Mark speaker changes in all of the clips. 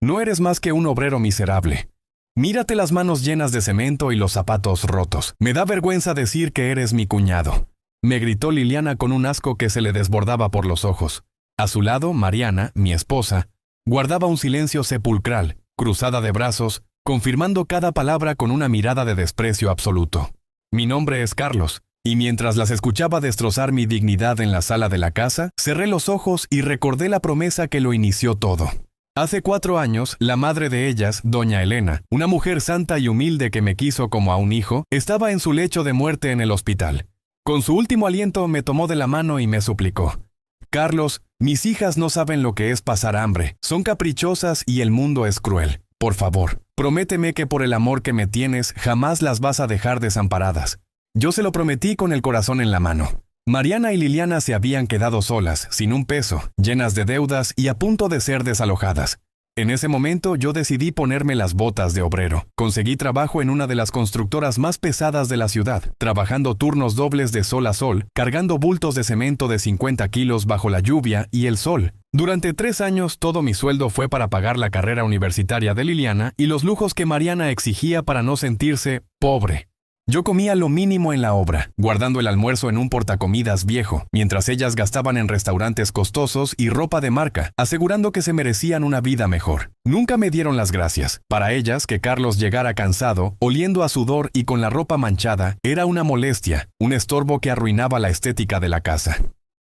Speaker 1: No eres más que un obrero miserable. Mírate las manos llenas de cemento y los zapatos rotos. Me da vergüenza decir que eres mi cuñado. Me gritó Liliana con un asco que se le desbordaba por los ojos. A su lado, Mariana, mi esposa, guardaba un silencio sepulcral, cruzada de brazos, confirmando cada palabra con una mirada de desprecio absoluto. Mi nombre es Carlos, y mientras las escuchaba destrozar mi dignidad en la sala de la casa, cerré los ojos y recordé la promesa que lo inició todo. Hace 4 años, la madre de ellas, doña Elena, una mujer santa y humilde que me quiso como a un hijo, estaba en su lecho de muerte en el hospital. Con su último aliento me tomó de la mano y me suplicó: Carlos, mis hijas no saben lo que es pasar hambre, son caprichosas y el mundo es cruel. Por favor, prométeme que por el amor que me tienes, jamás las vas a dejar desamparadas. Yo se lo prometí con el corazón en la mano. Mariana y Liliana se habían quedado solas, sin un peso, llenas de deudas y a punto de ser desalojadas. En ese momento yo decidí ponerme las botas de obrero. Conseguí trabajo en una de las constructoras más pesadas de la ciudad, trabajando turnos dobles de sol a sol, cargando bultos de cemento de 50 kilos bajo la lluvia y el sol. Durante 3 años todo mi sueldo fue para pagar la carrera universitaria de Liliana y los lujos que Mariana exigía para no sentirse pobre. Yo comía lo mínimo en la obra, guardando el almuerzo en un portacomidas viejo, mientras ellas gastaban en restaurantes costosos y ropa de marca, asegurando que se merecían una vida mejor. Nunca me dieron las gracias. Para ellas, que Carlos llegara cansado, oliendo a sudor y con la ropa manchada, era una molestia, un estorbo que arruinaba la estética de la casa.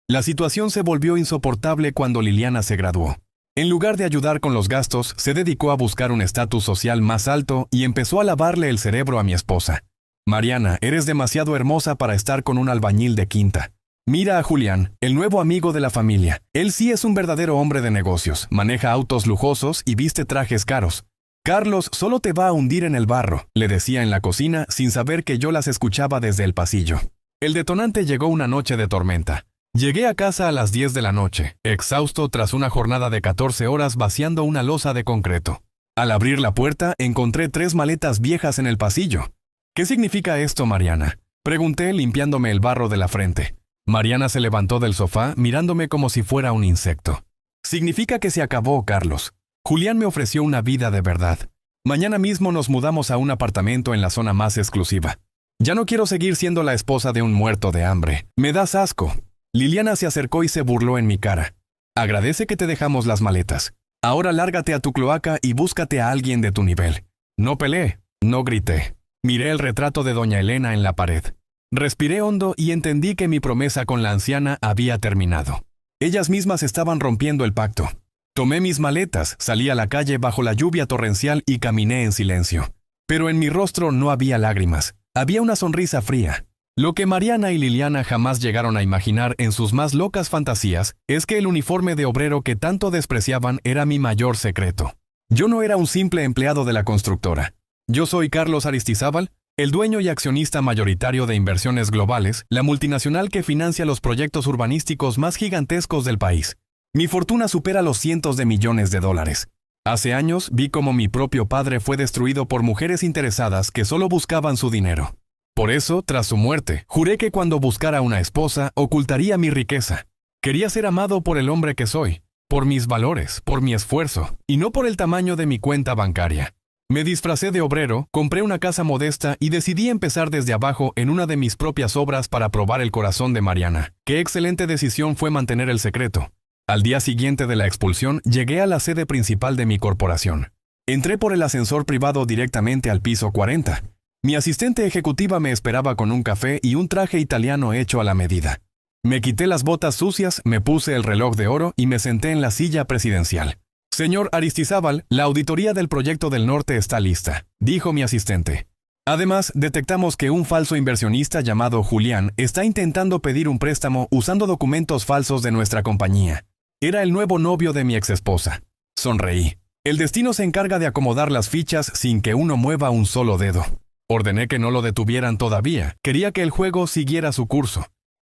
Speaker 1: La situación se volvió insoportable cuando Liliana se graduó. En lugar de ayudar con los gastos, se dedicó a buscar un estatus social más alto y empezó a lavarle el cerebro a mi esposa. Mariana, eres demasiado hermosa para estar con un albañil de quinta. Mira a Julián, el nuevo amigo de la familia. Él sí es un verdadero hombre de negocios, maneja autos lujosos y viste trajes caros. Carlos solo te va a hundir en el barro, le decía en la cocina sin saber que yo las escuchaba desde el pasillo. El detonante llegó una noche de tormenta. Llegué a casa a las 10 de la noche, exhausto tras una jornada de 14 horas vaciando una losa de concreto. Al abrir la puerta, encontré 3 maletas viejas en el pasillo. ¿Qué significa esto, Mariana?, pregunté limpiándome el barro de la frente. Mariana se levantó del sofá mirándome como si fuera un insecto. Significa que se acabó, Carlos. Julián me ofreció una vida de verdad. Mañana mismo nos mudamos a un apartamento en la zona más exclusiva. Ya no quiero seguir siendo la esposa de un muerto de hambre. Me das asco. Liliana se acercó y se burló en mi cara. Agradece que te dejamos las maletas. Ahora lárgate a tu cloaca y búscate a alguien de tu nivel. No peleé, no grité. Miré el retrato de doña Elena en la pared. Respiré hondo y entendí que mi promesa con la anciana había terminado. Ellas mismas estaban rompiendo el pacto. Tomé mis maletas, salí a la calle bajo la lluvia torrencial y caminé en silencio. Pero en mi rostro no había lágrimas, había una sonrisa fría. Lo que Mariana y Liliana jamás llegaron a imaginar en sus más locas fantasías es que el uniforme de obrero que tanto despreciaban era mi mayor secreto. Yo no era un simple empleado de la constructora. Yo soy Carlos Aristizábal, el dueño y accionista mayoritario de Inversiones Globales, la multinacional que financia los proyectos urbanísticos más gigantescos del país. Mi fortuna supera los cientos de millones de dólares. Hace años vi cómo mi propio padre fue destruido por mujeres interesadas que solo buscaban su dinero. Por eso, tras su muerte, juré que cuando buscara una esposa, ocultaría mi riqueza. Quería ser amado por el hombre que soy, por mis valores, por mi esfuerzo, y no por el tamaño de mi cuenta bancaria. Me disfracé de obrero, compré una casa modesta y decidí empezar desde abajo en una de mis propias obras para probar el corazón de Mariana. Qué excelente decisión fue mantener el secreto. Al día siguiente de la expulsión, llegué a la sede principal de mi corporación. Entré por el ascensor privado directamente al piso 40. Mi asistente ejecutiva me esperaba con un café y un traje italiano hecho a la medida. Me quité las botas sucias, me puse el reloj de oro y me senté en la silla presidencial. Señor Aristizábal, la auditoría del proyecto del norte está lista, dijo mi asistente. Además, detectamos que un falso inversionista llamado Julián está intentando pedir un préstamo usando documentos falsos de nuestra compañía. Era el nuevo novio de mi exesposa. Sonreí. El destino se encarga de acomodar las fichas sin que uno mueva un solo dedo. Ordené que no lo detuvieran todavía. Quería que el juego siguiera su curso.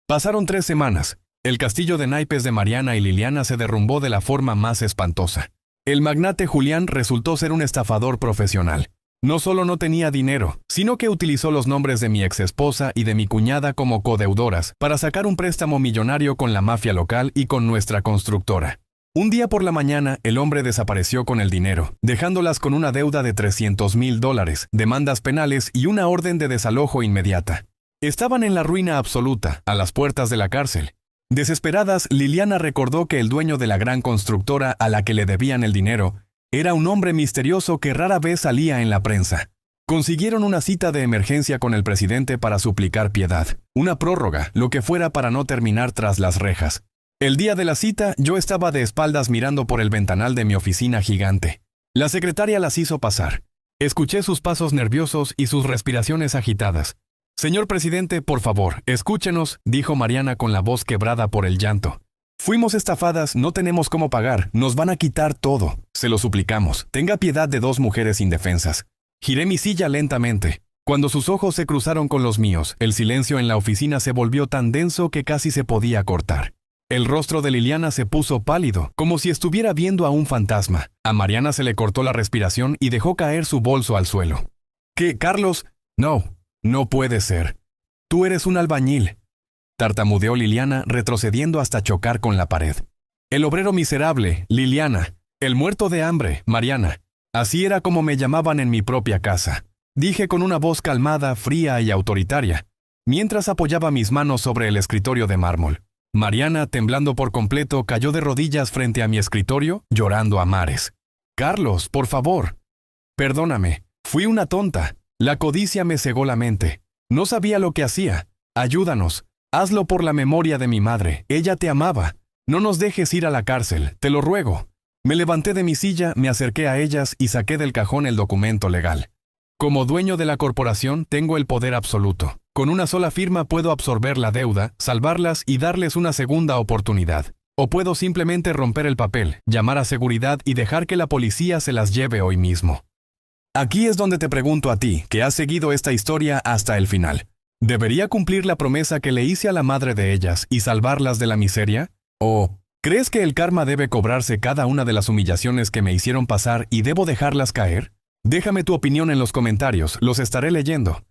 Speaker 1: Pasaron 3 semanas. El castillo de naipes de Mariana y Liliana se derrumbó de la forma más espantosa. El magnate Julián resultó ser un estafador profesional. No solo no tenía dinero, sino que utilizó los nombres de mi exesposa y de mi cuñada como codeudoras para sacar un préstamo millonario con la mafia local y con nuestra constructora. Un día por la mañana, el hombre desapareció con el dinero, dejándolas con una deuda de $300,000, demandas penales y una orden de desalojo inmediata. Estaban en la ruina absoluta, a las puertas de la cárcel. Desesperadas, Liliana recordó que el dueño de la gran constructora a la que le debían el dinero era un hombre misterioso que rara vez salía en la prensa. Consiguieron una cita de emergencia con el presidente para suplicar piedad, una prórroga, lo que fuera para no terminar tras las rejas. El día de la cita, yo estaba de espaldas mirando por el ventanal de mi oficina gigante. La secretaria las hizo pasar. Escuché sus pasos nerviosos y sus respiraciones agitadas. «Señor presidente, por favor, escúchenos», dijo Mariana con la voz quebrada por el llanto. «Fuimos estafadas, no tenemos cómo pagar, nos van a quitar todo. Se lo suplicamos, tenga piedad de dos mujeres indefensas». Giré mi silla lentamente. Cuando sus ojos se cruzaron con los míos, el silencio en la oficina se volvió tan denso que casi se podía cortar. El rostro de Liliana se puso pálido, como si estuviera viendo a un fantasma. A Mariana se le cortó la respiración y dejó caer su bolso al suelo. «¿Qué, Carlos? No, no puede ser. Tú eres un albañil», tartamudeó Liliana, retrocediendo hasta chocar con la pared. «El obrero miserable, Liliana. El muerto de hambre, Mariana. Así era como me llamaban en mi propia casa», dije con una voz calmada, fría y autoritaria, mientras apoyaba mis manos sobre el escritorio de mármol. Mariana, temblando por completo, cayó de rodillas frente a mi escritorio, llorando a mares. «Carlos, por favor. Perdóname. Fui una tonta. La codicia me cegó la mente. No sabía lo que hacía. Ayúdanos. Hazlo por la memoria de mi madre. Ella te amaba. No nos dejes ir a la cárcel. Te lo ruego». Me levanté de mi silla, me acerqué a ellas y saqué del cajón el documento legal. Como dueño de la corporación, tengo el poder absoluto. Con una sola firma puedo absorber la deuda, salvarlas y darles una segunda oportunidad. O puedo simplemente romper el papel, llamar a seguridad y dejar que la policía se las lleve hoy mismo. Aquí es donde te pregunto a ti, que has seguido esta historia hasta el final. ¿Debería cumplir la promesa que le hice a la madre de ellas y salvarlas de la miseria? ¿O crees que el karma debe cobrarse cada una de las humillaciones que me hicieron pasar y debo dejarlas caer? Déjame tu opinión en los comentarios, los estaré leyendo.